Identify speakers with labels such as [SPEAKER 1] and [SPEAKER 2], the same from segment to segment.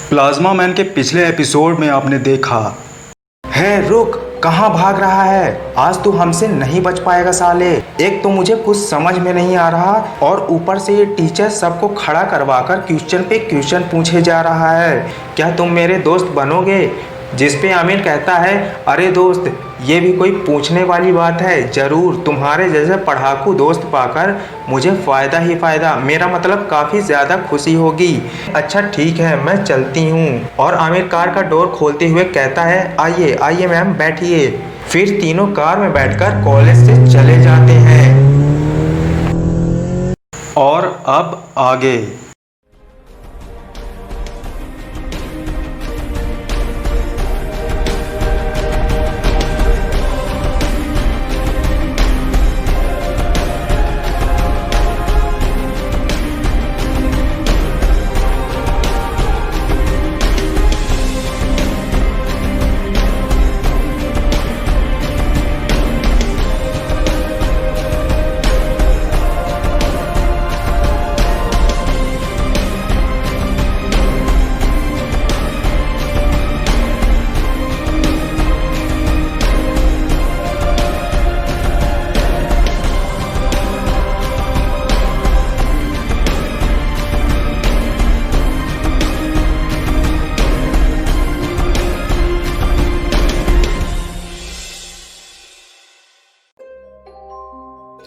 [SPEAKER 1] Plasma man के पिछले episode में आपने देखा है। रुक, कहाँ भाग रहा है? आज तू हमसे नहीं बच पाएगा साले। एक तो मुझे कुछ समझ में नहीं आ रहा और ऊपर से ये टीचर सबको खड़ा करवाकर क्वेश्चन पे क्वेश्चन पूछे जा रहा है। क्या तुम मेरे दोस्त बनोगे? जिस पे आमिर कहता है, अरे दोस्त, ये भी कोई पूछने वाली बात है? ज़रूर, तुम्हारे जैसे पढ़ाकू दोस्त पाकर मुझे फ़ायदा ही फ़ायदा, मेरा मतलब काफ़ी ज़्यादा खुशी होगी। अच्छा ठीक है, मैं चलती हूँ। और आमिर कार का डोर खोलते हुए कहता है, आइए आइए मैम, बैठिए। फिर तीनों कार में बैठकर कॉलेज से चले जाते हैं। और अब आगे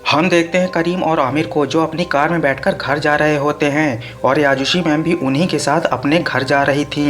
[SPEAKER 1] हम देखते हैं करीम और आमिर को, जो अपनी कार में बैठकर घर जा रहे होते हैं और याजुशी मैम भी उन्हीं के साथ अपने घर जा रही थी।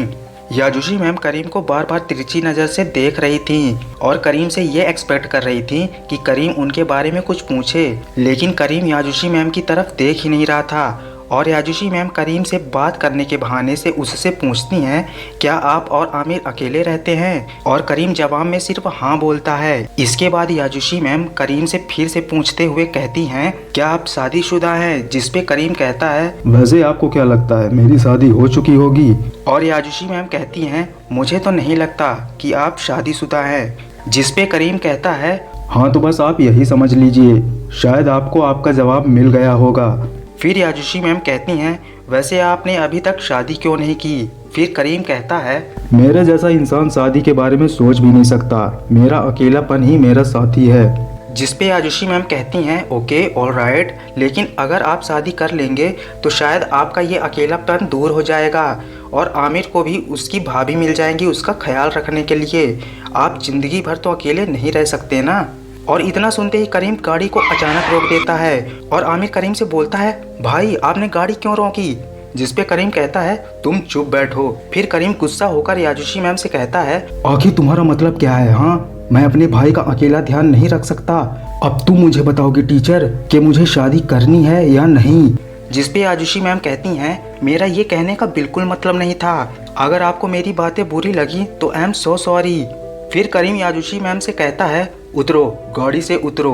[SPEAKER 1] याजुशी मैम करीम को बार बार तिरछी नज़र से देख रही थी और करीम से ये एक्सपेक्ट कर रही थी कि करीम उनके बारे में कुछ पूछे, लेकिन करीम याजुशी मैम की तरफ देख ही नहीं रहा था। और याजुशी मैम करीम से बात करने के बहाने से उससे पूछती हैं, क्या आप और आमिर अकेले रहते हैं? और करीम जवाब में सिर्फ हाँ बोलता है। इसके बाद याजुशी मैम करीम से फिर से पूछते हुए कहती हैं, क्या आप शादीशुदा हैं? जिस पे करीम कहता है,
[SPEAKER 2] वैसे आपको क्या लगता है, मेरी शादी हो चुकी होगी?
[SPEAKER 1] और याजुशी मैम कहती हैं, मुझे तो नहीं लगता कि आप शादीशुदा हैं। जिस पे करीम कहता है,
[SPEAKER 2] हाँ तो बस आप यही समझ लीजिए, शायद आपको आपका जवाब मिल गया होगा।
[SPEAKER 1] फिर याजुशी मैम कहती हैं, वैसे आपने अभी तक शादी क्यों नहीं की? फिर करीम कहता है,
[SPEAKER 2] मेरे जैसा इंसान शादी के बारे में सोच भी नहीं सकता, मेरा अकेलापन ही मेरा साथी है।
[SPEAKER 1] जिस पे याजुशी मैम कहती हैं, ओके ऑल राइट, लेकिन अगर आप शादी कर लेंगे तो शायद आपका ये अकेलापन दूर हो जाएगा और आमिर को भी उसकी भाभी मिल जाएंगी उसका ख्याल रखने के लिए। आप जिंदगी भर तो अकेले नहीं रह सकते ना। और इतना सुनते ही करीम गाड़ी को अचानक रोक देता है और आमिर करीम से बोलता है, भाई आपने गाड़ी क्यों रोकी? जिस पे करीम कहता है, तुम चुप बैठो। फिर करीम गुस्सा होकर याजुशी मैम से कहता है,
[SPEAKER 2] आखिर तुम्हारा मतलब क्या है? हाँ, मैं अपने भाई का अकेला ध्यान नहीं रख सकता। अब तुम मुझे बताओगे टीचर कि मुझे शादी करनी है या नहीं?
[SPEAKER 1] जिस पे याजुशी मैम कहती हैं, मेरा ये कहने का बिल्कुल मतलब नहीं था। अगर आपको मेरी बातें बुरी लगी तो आई एम सो सॉरी। फिर करीम याजुशी मैम से कहता है, उतरो, गाड़ी से उतरो।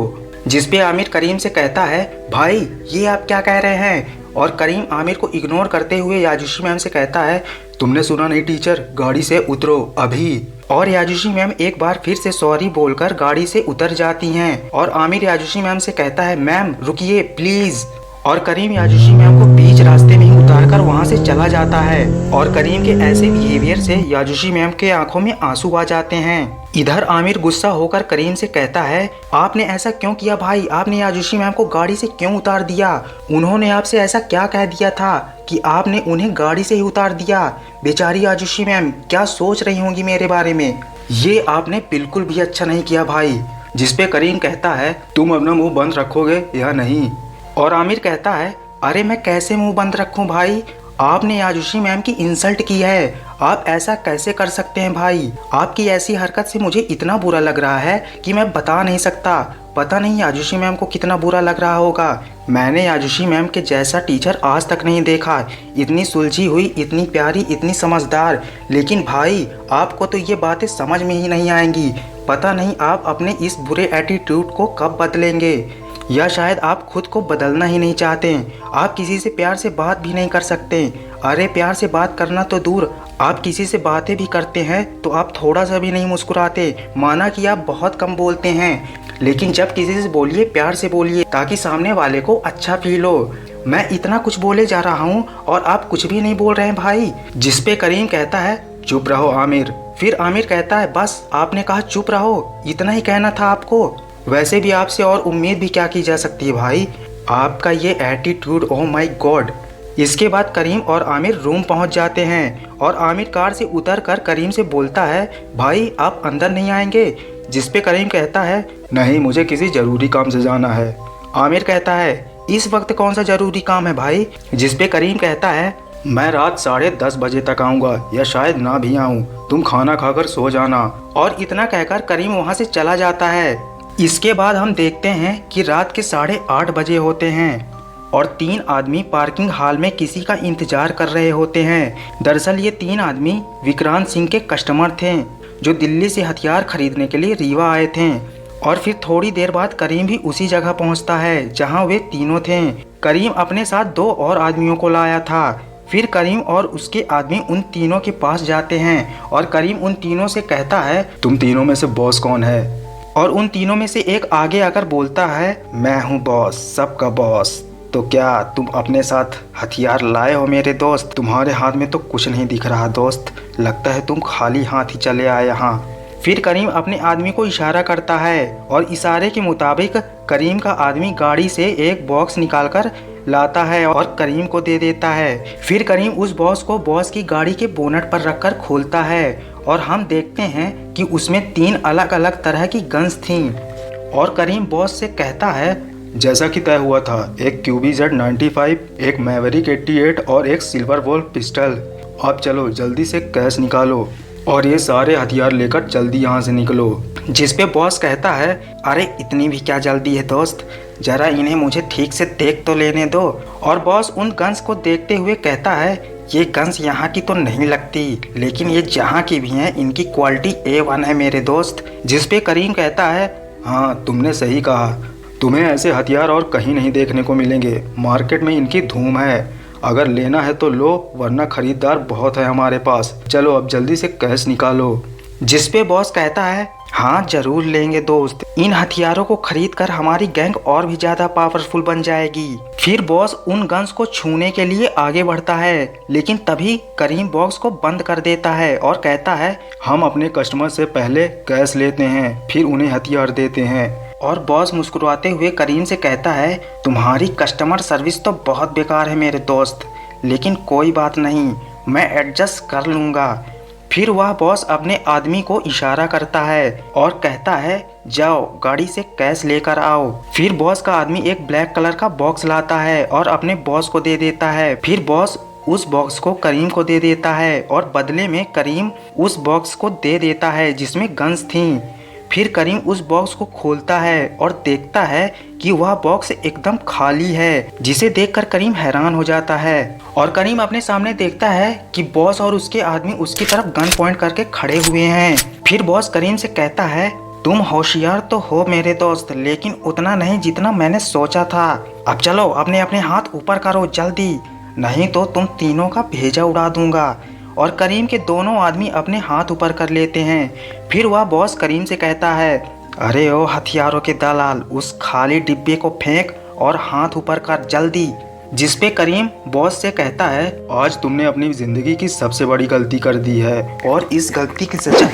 [SPEAKER 1] जिस पे आमिर करीम से कहता है, भाई ये आप क्या कह रहे हैं? और करीम आमिर को इग्नोर करते हुए याजुशी मैम से कहता है, तुमने सुना नहीं टीचर, गाड़ी से उतरो अभी। और याजुशी मैम एक बार फिर से सॉरी बोलकर गाड़ी से उतर जाती हैं और आमिर याजुशी मैम से कहता है, मैम रुकिए प्लीज। और करीम याजुशी मैम को बीच रास्ते में ही उतारकर वहां से चला जाता है और करीम के ऐसे बिहेवियर से याजुशी मैम के आंखों में आंसू आ जाते हैं। इधर आमिर गुस्सा होकर करीम से कहता है, आपने ऐसा क्यों किया भाई? आपने याजुशी मैम को गाड़ी से क्यों उतार दिया? उन्होंने आपसे ऐसा क्या कह दिया था कि आपने उन्हें गाड़ी से ही उतार दिया? बेचारी याजुशी मैम क्या सोच रही होंगी मेरे बारे में? ये आपने बिल्कुल भी अच्छा नहीं किया भाई। जिस पे करीम कहता है, तुम अपना मुंह बंद रखोगे या नहीं? और आमिर कहता है, अरे मैं कैसे मुंह बंद रखूं भाई? आपने याजुशी मैम की इंसल्ट की है, आप ऐसा कैसे कर सकते हैं भाई? आपकी ऐसी हरकत से मुझे इतना बुरा लग रहा है कि मैं बता नहीं सकता। पता नहीं याजुशी मैम को कितना बुरा लग रहा होगा। मैंने याजुशी मैम के जैसा टीचर आज तक नहीं देखा, इतनी सुलझी हुई, इतनी प्यारी, इतनी समझदार। लेकिन भाई आपको तो ये बातें समझ में ही नहीं आएंगी। पता नहीं आप अपने इस बुरे एटीट्यूड को कब बदलेंगे, या शायद आप खुद को बदलना ही नहीं चाहते। आप किसी से प्यार से बात भी नहीं कर सकते। अरे प्यार से बात करना तो दूर, आप किसी से बातें भी करते हैं तो आप थोड़ा सा भी नहीं मुस्कुराते। माना कि आप बहुत कम बोलते हैं, लेकिन जब किसी से बोलिए प्यार से बोलिए ताकि सामने वाले को अच्छा फील हो। मैं इतना कुछ बोले जा रहा हूँ और आप कुछ भी नहीं बोल रहे हैं भाई। जिस पे करीम कहता है चुप रहो आमिर। फिर आमिर कहता है बस आपने कहा चुप रहो, इतना ही कहना था आपको। वैसे भी आपसे और उम्मीद भी क्या की जा सकती है भाई, आपका ये एटीट्यूड, ओह माय गॉड। इसके बाद करीम और आमिर रूम पहुंच जाते हैं और आमिर कार से उतर कर करीम से बोलता है भाई आप अंदर नहीं आएंगे। जिस पे करीम कहता है
[SPEAKER 2] नहीं, मुझे किसी ज़रूरी काम से जाना है।
[SPEAKER 1] आमिर कहता है इस वक्त कौन सा ज़रूरी काम है भाई। जिस पे करीम कहता है
[SPEAKER 2] मैं रात 10:30 बजे तक आऊँगा या शायद ना भी आऊँ, तुम खाना खाकर सो जाना।
[SPEAKER 1] और इतना कहकर करीम वहाँ से चला जाता है। इसके बाद हम देखते हैं कि रात के 8:30 बजे होते हैं और 3 आदमी पार्किंग हॉल में किसी का इंतजार कर रहे होते हैं। दरअसल ये 3 आदमी विक्रांत सिंह के कस्टमर थे जो दिल्ली से हथियार खरीदने के लिए रीवा आए थे। और फिर थोड़ी देर बाद करीम भी उसी जगह पहुंचता है जहां वे तीनों थे। करीम अपने साथ 2 और आदमियों को लाया था। फिर करीम और उसके आदमी उन तीनों के पास जाते हैं और करीम उन तीनों से कहता है
[SPEAKER 2] तुम तीनों में से बॉस कौन है?
[SPEAKER 1] और उन तीनों में से एक आगे आकर बोलता है
[SPEAKER 2] मैं हूँ बॉस, सबका बॉस। तो क्या तुम अपने साथ हथियार लाए हो मेरे दोस्त? तुम्हारे हाथ में तो कुछ नहीं दिख रहा दोस्त, लगता है तुम खाली हाथ ही चले आए यहाँ।
[SPEAKER 1] फिर करीम अपने आदमी को इशारा करता है और इशारे के मुताबिक करीम का आदमी गाड़ी से एक बॉक्स निकालकर लाता है और करीम को दे देता है। फिर करीम उस बॉक्स को बॉस की गाड़ी के बोनट पर रखकर खोलता है और हम देखते हैं कि उसमें 3 अलग अलग तरह की गन्स थीं। और करीम बॉस से कहता है
[SPEAKER 2] जैसा कि तय हुआ था, एक QBZ-95, एक मैवरिक 88 और एक सिल्वर वोल्फ पिस्टल। अब चलो जल्दी से कैश निकालो और ये सारे हथियार लेकर जल्दी यहाँ से निकलो।
[SPEAKER 1] जिस पे बॉस कहता है अरे इतनी भी क्या जल्दी है दोस्त, जरा इन्हें मुझे ठीक से देख तो लेने दो। और बॉस उन गन्स को देखते हुए कहता है ये गन्स यहाँ की तो नहीं लगती, लेकिन ये जहाँ की भी हैं इनकी क्वालिटी A1 है मेरे दोस्त। जिस पे करीम कहता है
[SPEAKER 2] हाँ तुमने सही कहा, तुम्हें ऐसे हथियार और कहीं नहीं देखने को मिलेंगे, मार्केट में इनकी धूम है। अगर लेना है तो लो, वरना खरीदार बहुत है हमारे पास। चलो अब जल्दी से कैश निकालो।
[SPEAKER 1] जिस पे बॉस कहता है हाँ जरूर लेंगे दोस्त, इन हथियारों को खरीद कर हमारी गैंग और भी ज्यादा पावरफुल बन जाएगी। फिर बॉस उन गन्स को छूने के लिए आगे बढ़ता है, लेकिन तभी करीम बॉक्स को बंद कर देता है और कहता है
[SPEAKER 2] हम अपने कस्टमर से पहले कैश लेते हैं, फिर उन्हें हथियार देते हैं।
[SPEAKER 1] और बॉस मुस्कुराते हुए करीम से कहता है तुम्हारी कस्टमर सर्विस तो बहुत बेकार है मेरे दोस्त, लेकिन कोई बात नहीं, मैं एडजस्ट कर लूँगा। फिर वह बॉस अपने आदमी को इशारा करता है और कहता है जाओ गाड़ी से कैश लेकर आओ। फिर बॉस का आदमी एक ब्लैक कलर का बॉक्स लाता है और अपने बॉस को दे देता है। फिर बॉस उस बॉक्स को करीम को दे देता है और बदले में करीम उस बॉक्स को दे देता है जिसमें गन्स थीं। फिर करीम उस बॉक्स को खोलता है और देखता है कि वह बॉक्स एकदम खाली है, जिसे देखकर करीम हैरान हो जाता है। और करीम अपने सामने देखता है कि बॉस और उसके आदमी उसकी तरफ गन पॉइंट करके खड़े हुए हैं। फिर बॉस करीम से कहता है तुम होशियार तो हो मेरे दोस्त, लेकिन उतना नहीं जितना मैंने सोचा था। अब चलो अपने अपने हाथ ऊपर करो जल्दी, नहीं तो तुम तीनों का भेजा उड़ा दूंगा। और करीम के दोनों आदमी अपने हाथ ऊपर कर लेते हैं। फिर वह बॉस करीम से कहता है अरे ओ हथियारों के दलाल, उस खाली डिब्बे को फेंक और हाथ ऊपर कर जल्दी। जिस पे करीम बॉस से कहता है
[SPEAKER 2] आज तुमने अपनी जिंदगी की सबसे बड़ी गलती कर दी है
[SPEAKER 1] और इस गलती की सजा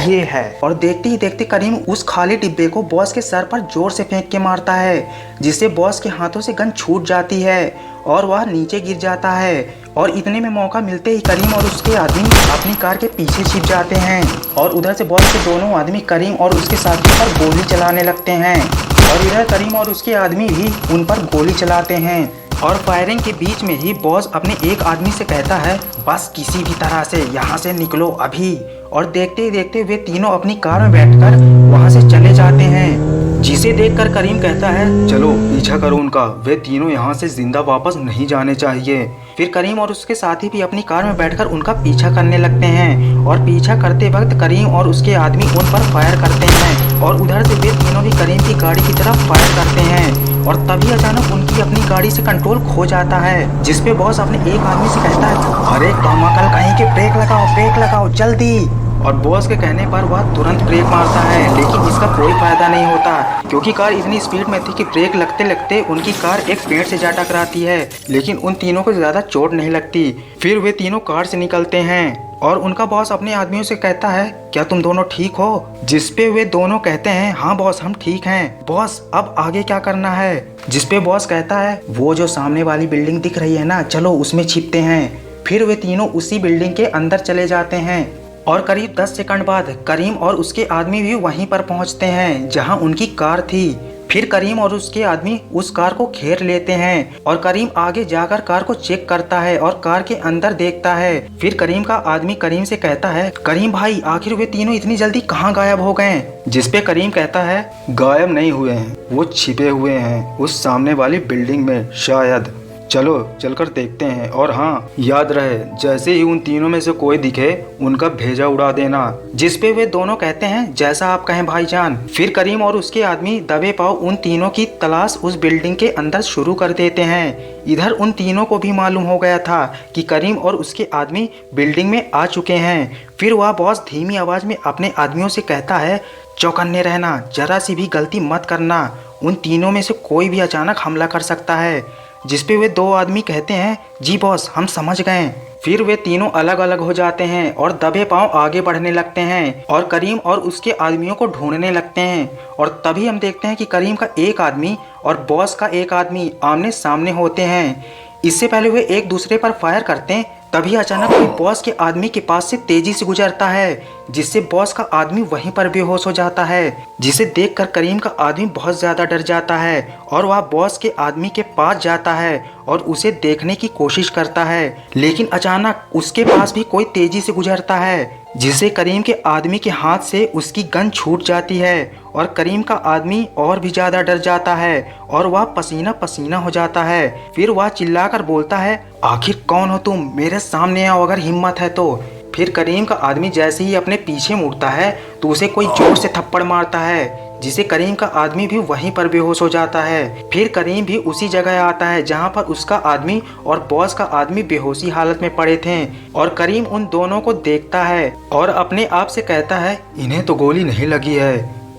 [SPEAKER 1] ये है। और देखते ही देखते करीम उस खाली डिब्बे को बॉस के सर पर जोर से फेंक के मारता है, जिससे बॉस के हाथों से गन छूट जाती है और वह नीचे गिर जाता है। और इतने में मौका मिलते ही करीम और उसके आदमी अपनी कार के पीछे छिप जाते हैं और उधर से बॉस के दोनों आदमी करीम और उसके साथियों पर गोली चलाने लगते हैं और इधर करीम और उसके आदमी भी उन पर गोली चलाते हैं। और फायरिंग के बीच में ही बॉस अपने एक आदमी से कहता है बस किसी भी तरह से यहाँ से निकलो अभी। और देखते ही देखते वे तीनों अपनी कार में बैठकर वहाँ से चले जाते हैं, जिसे देखकर करीम कहता है
[SPEAKER 2] चलो पीछा करो उनका, वे तीनों यहाँ से जिंदा वापस नहीं जाने चाहिए।
[SPEAKER 1] फिर करीम और उसके साथी भी अपनी कार में बैठकर उनका पीछा करने लगते हैं और पीछा करते वक्त करीम और उसके आदमी उन पर फायर करते हैं और उधर से वे तीनों भी करीम की गाड़ी की तरफ फायर करते हैं। और तभी अचानक उनकी अपनी गाड़ी से कंट्रोल खो जाता है, जिसपे बॉस अपने एक आदमी से कहता है अरे कमाकल कहीं के ब्रेक लगाओ जल्दी। और बॉस के कहने पर वह तुरंत ब्रेक मारता है, लेकिन इसका कोई फायदा नहीं होता क्योंकि कार इतनी स्पीड में थी कि ब्रेक लगते लगते उनकी कार एक पेड़ से जा टकराती है, लेकिन उन तीनों को ज्यादा चोट नहीं लगती। फिर वे तीनों कार से निकलते हैं और उनका बॉस अपने आदमियों से कहता है, क्या तुम दोनों ठीक हो? जिसपे वे दोनों कहते हैं, हाँ बॉस हम ठीक हैं। बॉस अब आगे क्या करना है? जिसपे बॉस कहता है, वो जो सामने वाली बिल्डिंग दिख रही है ना, चलो उसमें छिपते हैं। फिर वे तीनों उसी बिल्डिंग के अंदर चले जाते हैं और करीब 10 सेकंड बाद करीम और उसके आदमी भी वहीं पर पहुंचते हैं जहां उनकी कार थी। फिर करीम और उसके आदमी उस कार को घेर लेते हैं और करीम आगे जाकर कार को चेक करता है और कार के अंदर देखता है। फिर करीम का आदमी करीम से कहता है, करीम भाई आखिर वे तीनों इतनी जल्दी कहाँ गायब हो गए? जिसपे करीम कहता है,
[SPEAKER 2] गायब नहीं हुए हैं, वो छिपे हुए हैं उस सामने वाली बिल्डिंग में शायद। चलो चलकर देखते हैं। और हाँ याद रहे, जैसे ही उन तीनों में से कोई दिखे उनका भेजा उड़ा देना।
[SPEAKER 1] जिसपे वे दोनों कहते हैं, जैसा आप कहें भाईजान। फिर करीम और उसके आदमी दबे पांव उन तीनों की तलाश उस बिल्डिंग के अंदर शुरू कर देते हैं। इधर उन तीनों को भी मालूम हो गया था कि करीम और उसके आदमी बिल्डिंग में आ चुके हैं। फिर वह बॉस धीमी आवाज में अपने आदमियों से कहता है, चौकन्ने रहना, जरा सी भी गलती मत करना, उन तीनों में से कोई भी अचानक हमला कर सकता है। जिसपे वे दो आदमी कहते हैं, जी बॉस हम समझ गए। फिर वे तीनों अलग अलग हो जाते हैं और दबे पांव आगे बढ़ने लगते हैं और करीम और उसके आदमियों को ढूंढने लगते हैं। और तभी हम देखते हैं कि करीम का एक आदमी और बॉस का एक आदमी आमने सामने होते हैं। इससे पहले वे एक दूसरे पर फायर करते हैं, तभी अचानक कोई बॉस के आदमी के पास से तेजी से गुजरता है, जिससे बॉस का आदमी वहीं पर बेहोश हो जाता है। जिसे देखकर करीम का आदमी बहुत ज्यादा डर जाता है और वह बॉस के आदमी के पास जाता है और उसे देखने की कोशिश करता है, लेकिन अचानक उसके पास भी कोई तेजी से गुजरता है, जिससे करीम के आदमी के हाथ से उसकी गन छूट जाती है और करीम का आदमी और भी ज्यादा डर जाता है और वह पसीना पसीना हो जाता है। फिर वह चिल्लाकर बोलता है, आखिर कौन हो तुम? मेरे सामने आओ अगर हिम्मत है तो। फिर करीम का आदमी जैसे ही अपने पीछे मुड़ता है तो उसे कोई जोर से थप्पड़ मारता है, जिसे करीम का आदमी भी वहीं पर बेहोश हो जाता है। फिर करीम भी उसी जगह आता है जहां पर उसका आदमी और बॉस का आदमी बेहोशी हालत में पड़े थे और करीम उन दोनों को देखता है और अपने आप से कहता है,
[SPEAKER 2] इन्हें तो गोली नहीं लगी है,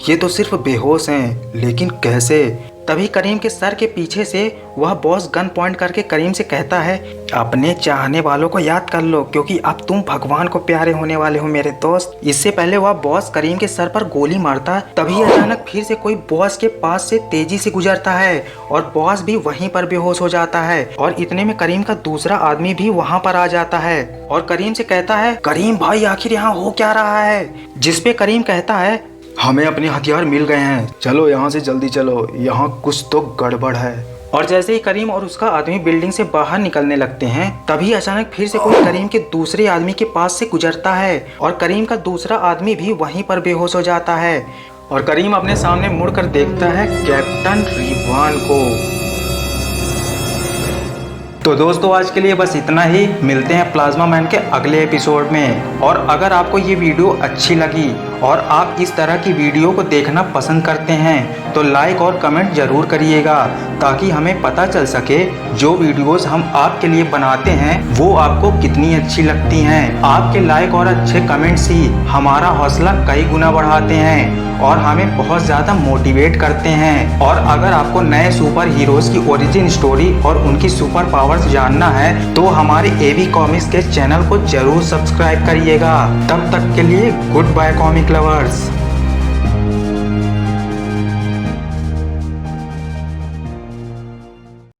[SPEAKER 2] ये तो सिर्फ बेहोश हैं, लेकिन कैसे?
[SPEAKER 1] तभी करीम के सर के पीछे से वह बॉस गन पॉइंट करके करीम से कहता है, अपने चाहने वालों को याद कर लो क्योंकि अब तुम भगवान को प्यारे होने वाले हो मेरे दोस्त। इससे पहले वह बॉस करीम के सर पर गोली मारता, तभी अचानक फिर से कोई बॉस के पास से तेजी से गुजरता है और बॉस भी वहीं पर बेहोश हो जाता है। और इतने में करीम का दूसरा आदमी भी वहाँ पर आ जाता है और करीम से कहता है, करीम भाई आखिर यहाँ हो क्या रहा है? जिसपे करीम कहता है,
[SPEAKER 2] हमें अपने हथियार मिल गए हैं, चलो यहाँ से जल्दी चलो, यहाँ कुछ तो गड़बड़ है।
[SPEAKER 1] और जैसे ही करीम और उसका आदमी बिल्डिंग से बाहर निकलने लगते हैं, तभी अचानक फिर से कोई करीम के दूसरे आदमी के पास से गुजरता है और करीम का दूसरा आदमी भी वहीं पर बेहोश हो जाता है और करीम अपने सामने मुड़कर देखता है कैप्टन रिवान को। तो दोस्तों आज के लिए बस इतना ही, मिलते हैं प्लाज्मा मैन के अगले एपिसोड में। और अगर आपको ये वीडियो अच्छी लगी और आप इस तरह की वीडियो को देखना पसंद करते हैं तो लाइक और कमेंट जरूर करिएगा, ताकि हमें पता चल सके जो वीडियोस हम आपके लिए बनाते हैं वो आपको कितनी अच्छी लगती हैं। आपके लाइक और अच्छे कमेंट्स ही हमारा हौसला कई गुना बढ़ाते हैं और हमें बहुत ज़्यादा मोटिवेट करते हैं। और अगर आपको नए सुपर हीरोज की ओरिजिन स्टोरी और उनकी सुपर पावर्स जानना है तो हमारे एवी कॉमिक्स के चैनल को जरूर सब्सक्राइब करिएगा। तब तक के लिए गुड बाय कॉमिक लवर्स।